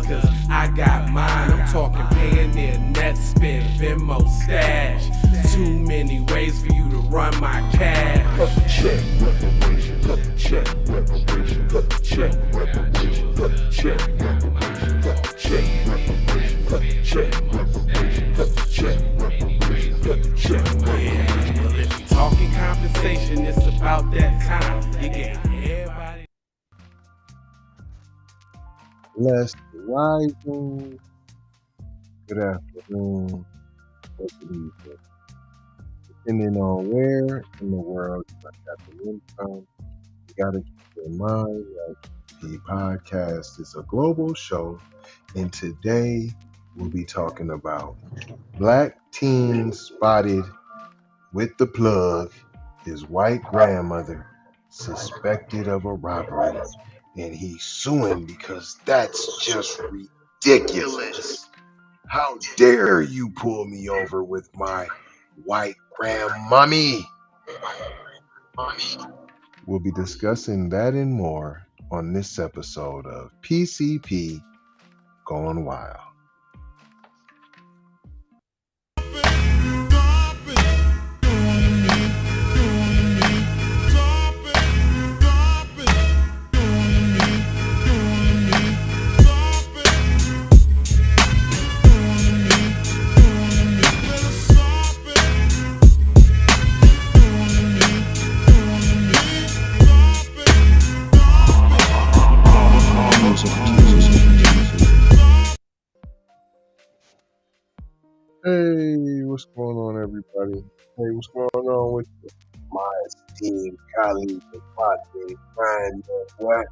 cause I got mine. I'm talking Payoneer, Netspend, Venmo, Stash. Too many ways for you to run my cash. Check reparation, check reparation, check reparation, check reparation, check reparation, check reparation, check reparation, check Yeah, well, if you talking compensation, it's about that time. You get everybody. Blessed rising. Good afternoon. Good evening. Depending on where in the world you got the wind from, you gotta keep in mind that the podcast is a global show, and today we'll be talking about black teen spotted with the plug, his white grandmother suspected of a robbery, and he's suing because that's just ridiculous. How dare you pull me over with my white grandmommy? We'll be discussing that and more on this episode of PCP Going Wild. Hey, what's going on, everybody? Hey, what's going on with my esteemed colleague and partner, Brian? What?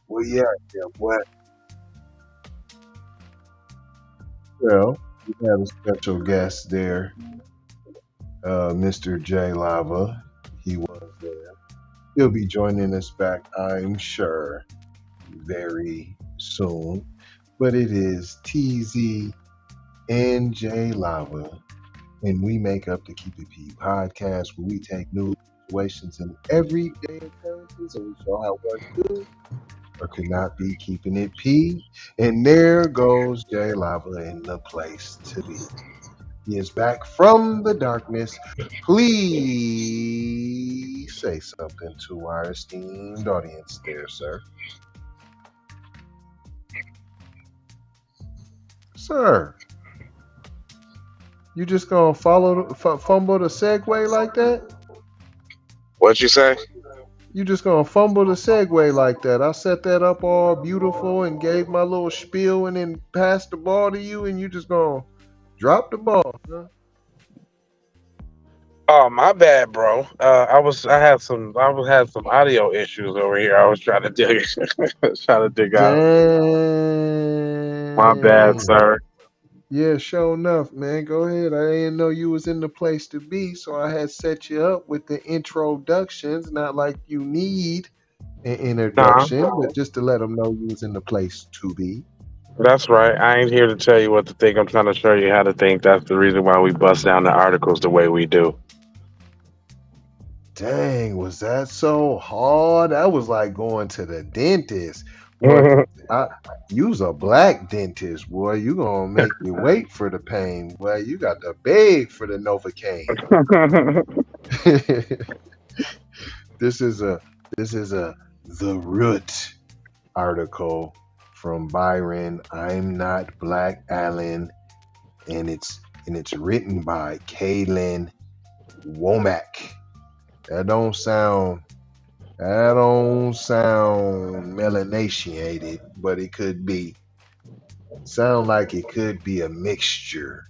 Well, yeah, what? Well, we had a special guest there, Mr. J Lava. He was there. He'll be joining us back, I'm sure, very soon. But it is TZ and J Lava, and we make up the Keep It P podcast, where we take new situations and everyday occurrences and we show how one could or could not be keeping it P. And there goes J Lava in the place to be. He is back from the darkness. Please say something to our esteemed audience there, sir. Sir, you just gonna fumble the segue like that? What'd you say? You just gonna fumble the segue like that? I set that up all beautiful and gave my little spiel and then passed the ball to you, and you just gonna drop the ball, huh? Oh, my bad, bro. I had some audio issues over here. I was trying to dig out. Dang. My bad, sir. Yeah, sure enough, man. Go ahead. I didn't know you was in the place to be, so I had set you up with the introductions. Not like you need an introduction, but just to let them know you was in the place to be. That's right. I ain't here to tell you what to think. I'm trying to show you how to think. That's the reason why we bust down the articles the way we do. Dang, was that so hard? That was like going to the dentist. You's a black dentist, boy. You gonna make me wait for the pain, boy. You got to beg for the Novocaine. This is a The Root article from Byron. I'm Not Black Allen, and it's written by Kaylin Womack. That don't sound melanatiated, but it could be. Sound like it could be a mixture.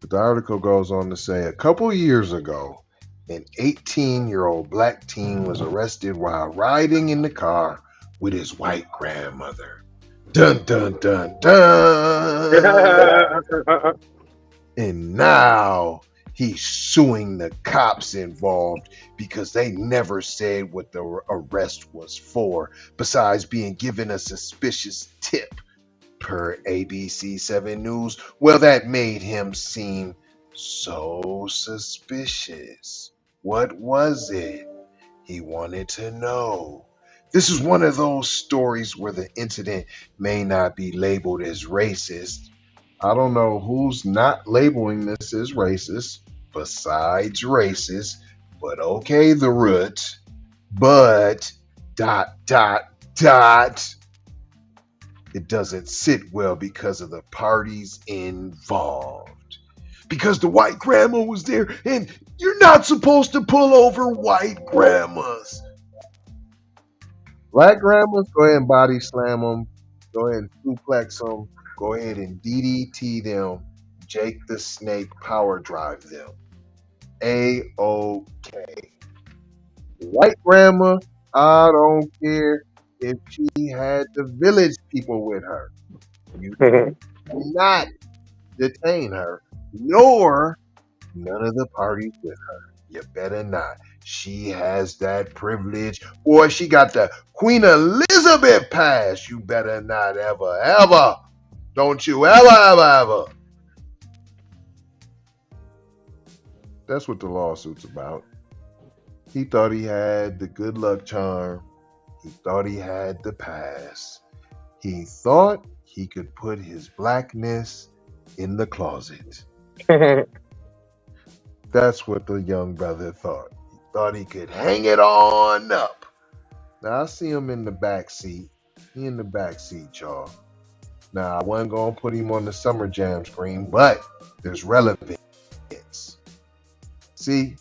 But the article goes on to say, a couple years ago, an 18-year-old black teen was arrested while riding in the car with his white grandmother. Dun, dun, dun, dun. And now he's suing the cops involved because they never said what the arrest was for, besides being given a suspicious tip. Per ABC 7 News, well, that made him seem so suspicious. What was it? He wanted to know. This is one of those stories where the incident may not be labeled as racist. I don't know who's not labeling this as racist besides racist, but okay, the root. But dot dot dot, it doesn't sit well because of the parties involved. Because the white grandma was there, and you're not supposed to pull over white grandmas. Black grandmas, go ahead and body slam them. Go ahead and suplex them. Go ahead and DDT them. Jake the Snake power drive them. A-OK. White grandma, I don't care if she had the village people with her. You cannot detain her, nor none of the parties with her. You better not. She has that privilege. Boy, she got the Queen Elizabeth pass. You better not ever, ever. Don't you ever. That's what the lawsuit's about. He thought he had the good luck charm. He thought he had the pass. He thought he could put his blackness in the closet. That's what the young brother thought. He thought he could hang it on up. Now, I see him in the back seat. He in the back seat, y'all. Now, I wasn't going to put him on the Summer Jam screen, but there's relevance. See,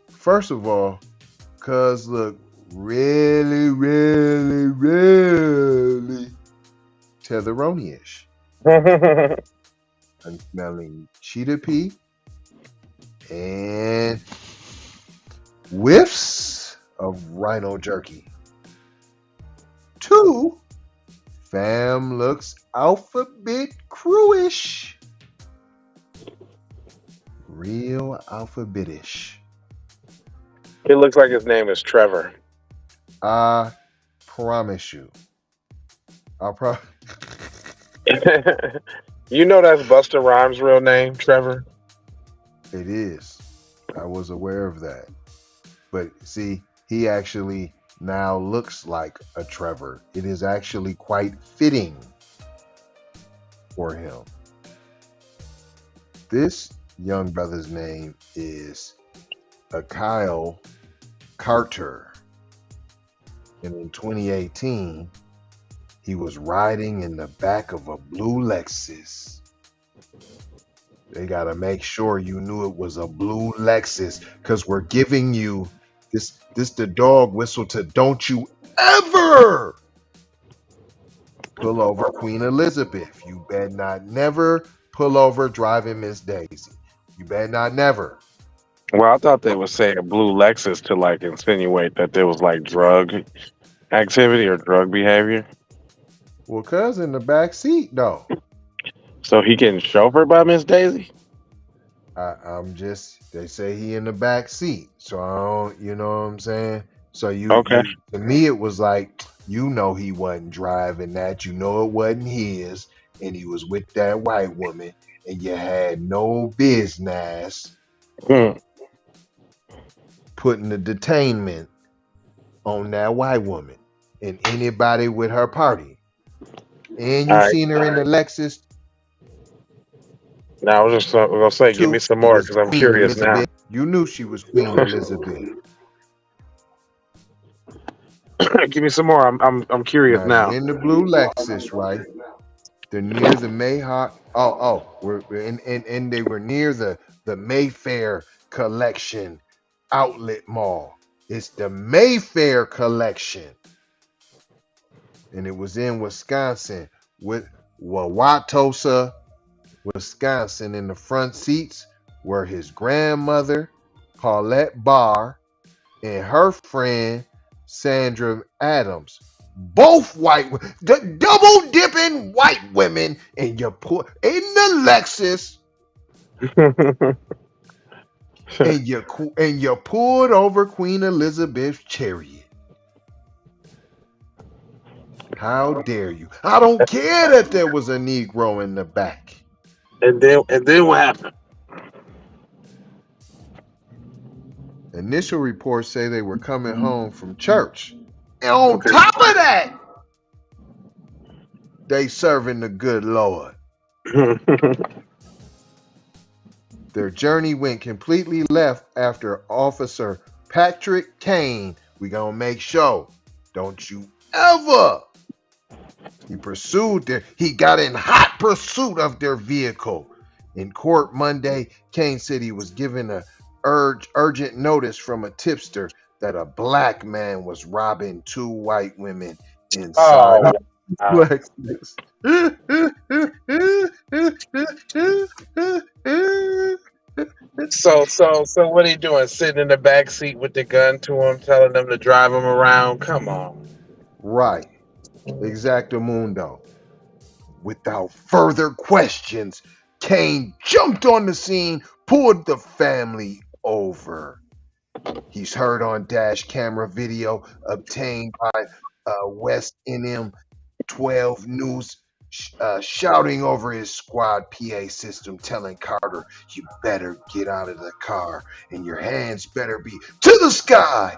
first of all, cuz look really tetheroni-ish. I'm smelling cheetah pea and whiffs of rhino jerky. 2, fam looks alphabet crewish. Real alphabetish. It looks like his name is Trevor. I promise you. You know that's Busta Rhymes' real name, Trevor? It is. I was aware of that. But see, he actually now looks like a Trevor. It is actually quite fitting for him. This young brother's name is Akil Carter. And in 2018, he was riding in the back of a blue Lexus. They got to make sure you knew it was a blue Lexus, because we're giving you this the dog whistle to don't you ever pull over Queen Elizabeth. You better not never pull over driving Miss Daisy. You better not never. Well, I thought they would say a blue Lexus to like insinuate that there was like drug activity or drug behavior. Well, cuz in the back seat, though. So he getting chauffeured by Miss Daisy? They say he in the back seat. So I don't, you know what I'm saying? So Okay. To me, it was like, you know, he wasn't driving that. You know, it wasn't his. And he was with that white woman. And you had no business putting the detainment on that white woman and anybody with her party. And you seen her in the Lexus. Now I was just gonna say, give me some more because I'm curious now. You knew she was Queen Elizabeth. Give me some more. I'm curious now. In the blue Lexus, right? They're near the Mayhaw. And they were near the Mayfair Collection outlet mall. It's the Mayfair Collection, and it was in Wisconsin with Wauwatosa, Wisconsin. In the front seats were his grandmother, Paulette Bar, and her friend, Sandra Adams. Both white, the double dipping white women, and you put in the Lexus, and you pulled over Queen Elizabeth's chariot. How dare you? I don't care that there was a Negro in the back. And then what happened? Initial reports say they were coming home from church. And on top of that, they serving the good Lord. Their journey went completely left after Officer Patrick Kaine. We gonna make sure. Don't you ever. He got in hot pursuit of their vehicle. In court Monday, Kaine said he was given a urgent notice from a tipster that a black man was robbing 2 white women inside Lexus. So what are you doing? Sitting in the back seat with the gun to him, telling them to drive him around? Come on. Right. Exactamundo. Without further questions, Kaine jumped on the scene, pulled the family over. He's heard on dash camera video obtained by West NM 12 News shouting over his squad PA system, telling Carter, "You better get out of the car and your hands better be to the sky.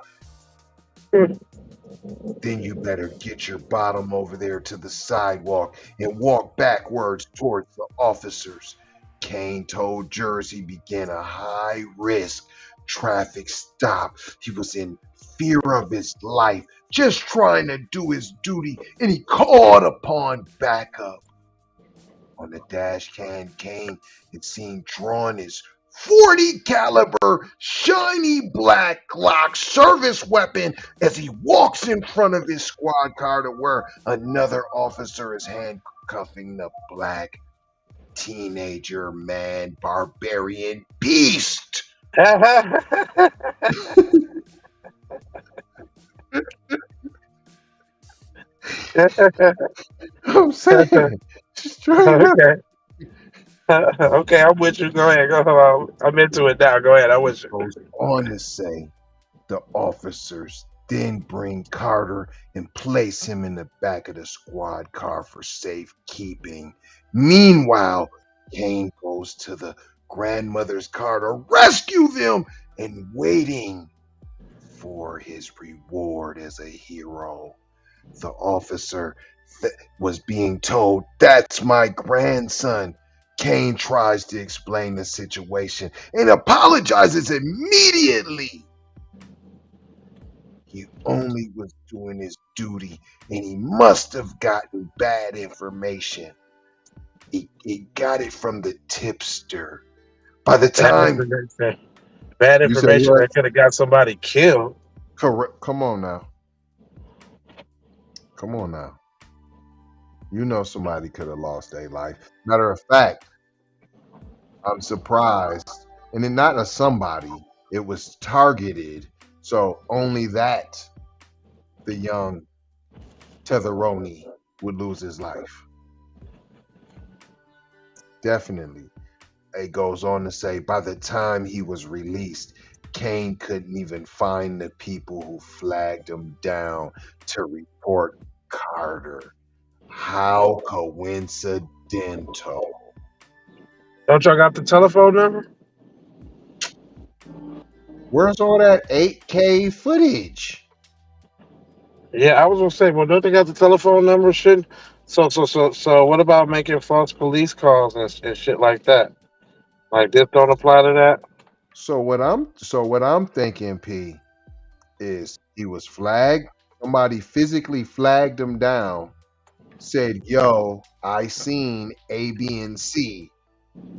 Then you better get your bottom over there to the sidewalk and walk backwards towards the officers." Kaine told jurors he began a high-risk traffic stop. He was in fear of his life, just trying to do his duty, and he called upon backup. On the dash cam, Kaine had seen drawn his .40 caliber shiny black Glock service weapon as he walks in front of his squad car to where another officer is handcuffing the black teenager man barbarian beast. I'm saying, straight up. Okay, I'm with you. Go ahead. Go on. I'm into it now. Go ahead. I'm with you. Goes on to say the officers then bring Carter and place him in the back of the squad car for safekeeping. Meanwhile, Kaine goes to the grandmother's car to rescue them and waiting for his reward as a hero. The officer was being told, "That's my grandson." Kaine tries to explain the situation and apologizes immediately. He only was doing his duty, and he must have gotten bad information. He got it from the tipster. By the time bad information that could have got somebody killed. Correct. Come on now. You know somebody could have lost their life. Matter of fact, I'm surprised. And then not a somebody. It was targeted. So only that the young Tetheroni would lose his life. Definitely. It goes on to say, by the time he was released, Kaine couldn't even find the people who flagged him down to report Carter. How coincidental. Don't y'all got the telephone number? Where's all that 8K footage? Yeah, I was gonna say, well, don't they got the telephone number? Shit. So, what about making false police calls and shit like that? Like this don't apply to that. So what I'm thinking, P, is he was flagged. Somebody physically flagged him down. Said, "Yo, I seen A, B, and C,"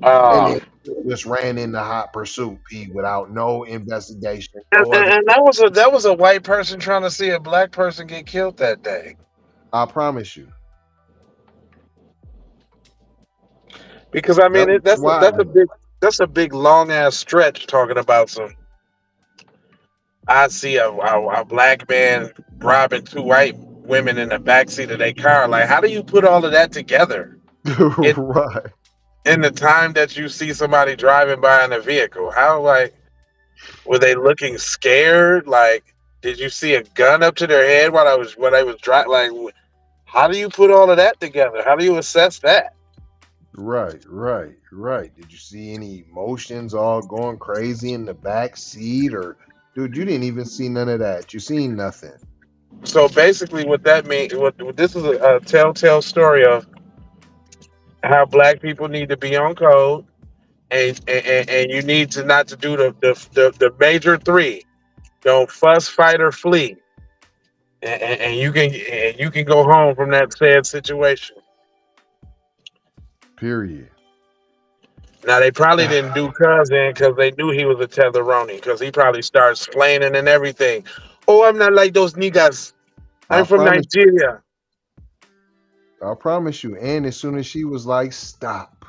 and then just ran into hot pursuit, P, without no investigation. And that was a white person trying to see a black person get killed that day. I promise you. Because I mean, that's a big long ass stretch talking about some. I see a black man robbing 2 white women in the backseat of their car. Like, how do you put all of that together? Right. In the time that you see somebody driving by in a vehicle, how, like, were they looking scared? Like, did you see a gun up to their head when I was driving? Like, how do you put all of that together? How do you assess that? Right. Did you see any emotions all going crazy in the back seat, or Dude, you didn't even see none of that. You seen nothing. So basically, what that means, what this is a telltale story of how black people need to be on code, and you need to not to do the major three. Don't fuss, fight, or flee, and you can go home from that sad situation. Period. Now they probably didn't do cousin because they knew he was a tetheroni because he probably started explaining and everything. Oh, I'm not like those niggas. I I'm from promise. Nigeria. I promise you. And as soon as she was like, "Stop,"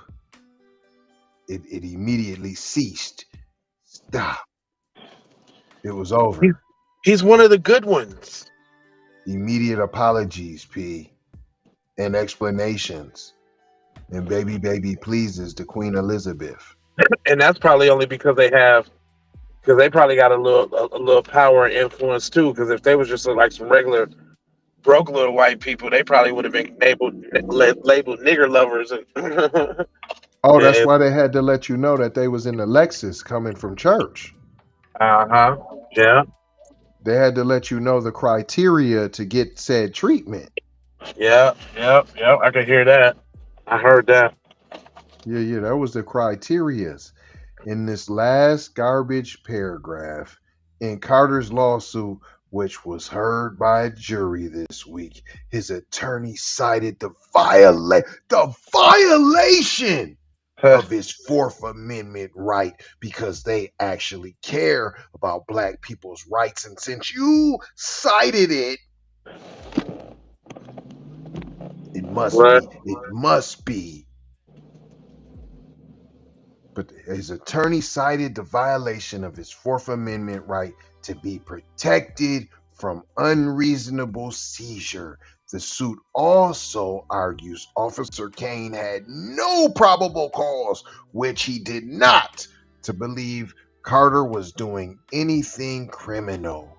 it immediately ceased. Stop. It was over. He's one of the good ones. Immediate apologies, P, and explanations, and baby pleases to Queen Elizabeth. And that's probably only because they probably got a little power and influence too. Because if they was just like some regular broke little white people, they probably would have been labeled nigger lovers. And Oh, that's why they had to let you know that they was in the Lexus coming from church. Yeah. They had to let you know the criteria to get said treatment. Yeah. I could hear that. I heard that. Yeah, that was the criterias. In this last garbage paragraph in Carter's lawsuit, which was heard by a jury this week, his attorney cited the violation of his Fourth Amendment right because they actually care about black people's rights. And since you cited it, it must be. But his attorney cited the violation of his Fourth Amendment right to be protected from unreasonable seizure. The suit also argues Officer Kaine had no probable cause, which he did not, to believe Carter was doing anything criminal.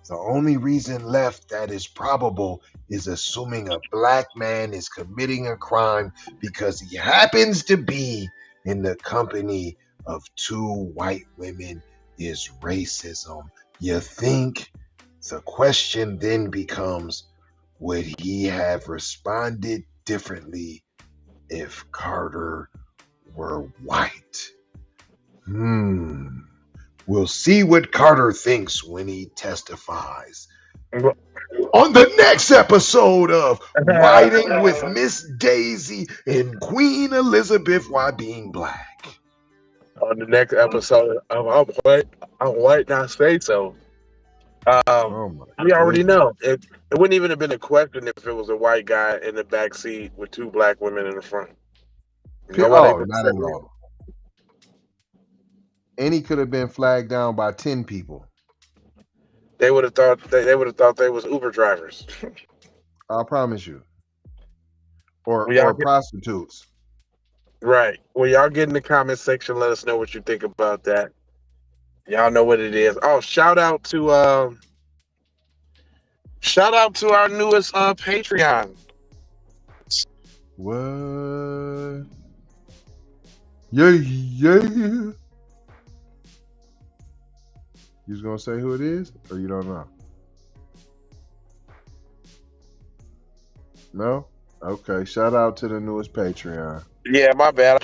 The only reason left that is probable is assuming a black man is committing a crime because he happens to be in the company of two white women is racism. You think? The question then becomes, would he have responded differently if Carter were white? We'll see what Carter thinks when he testifies on the next episode of Riding with Miss Daisy and Queen Elizabeth While Being Black. On the next episode of I'm white, not say so. We already know. It wouldn't even have been a question if it was a white guy in the back seat with two black women in the front. Not at all. And he could have been flagged down by 10 people. They would have thought they was Uber drivers. I promise you. Or prostitutes. Right. Well, y'all get in the comment section. Let us know what you think about that. Y'all know what it is. Oh, shout out to our newest Patreon. What? Yeah. You was gonna say who it is, or you don't know? No? Okay. Shout out to the newest Patreon. Yeah, my bad. I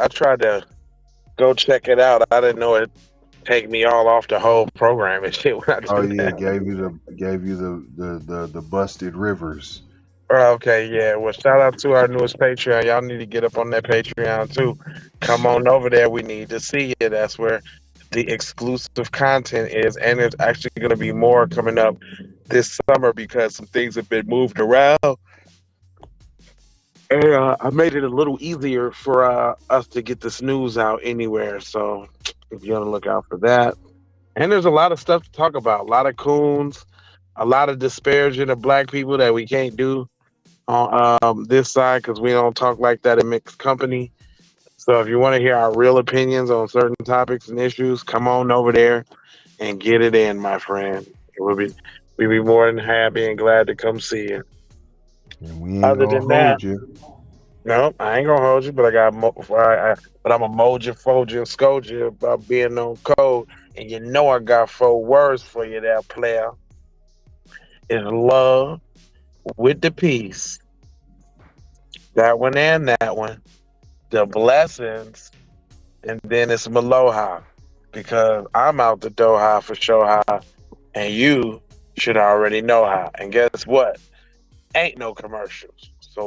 tried to go check it out. I didn't know it take me all off the whole program and shit. Gave you the busted rivers. Okay, yeah. Well, shout out to our newest Patreon. Y'all need to get up on that Patreon too. Come on over there. We need to see you. That's where the exclusive content is, and there's actually going to be more coming up this summer because some things have been moved around. And I made it a little easier for us to get this news out anywhere. So if you want to look out for that. And there's a lot of stuff to talk about. A lot of coons, a lot of disparaging of black people that we can't do on this side because we don't talk like that in mixed company. So if you want to hear our real opinions on certain topics and issues, come on over there and get it in, my friend. We'll be more than happy and glad to come see you. And we ain't gonna hold you. No, I ain't gonna hold you, but I'm a mold you, fold you, and scold you about being on code And you know I got 4 words for you there, player. It's love with the peace. That one and that one. The blessings. And then it's Maloha. Because I'm out the Doha for sure how. And you should already know how. And guess what? Ain't no commercials.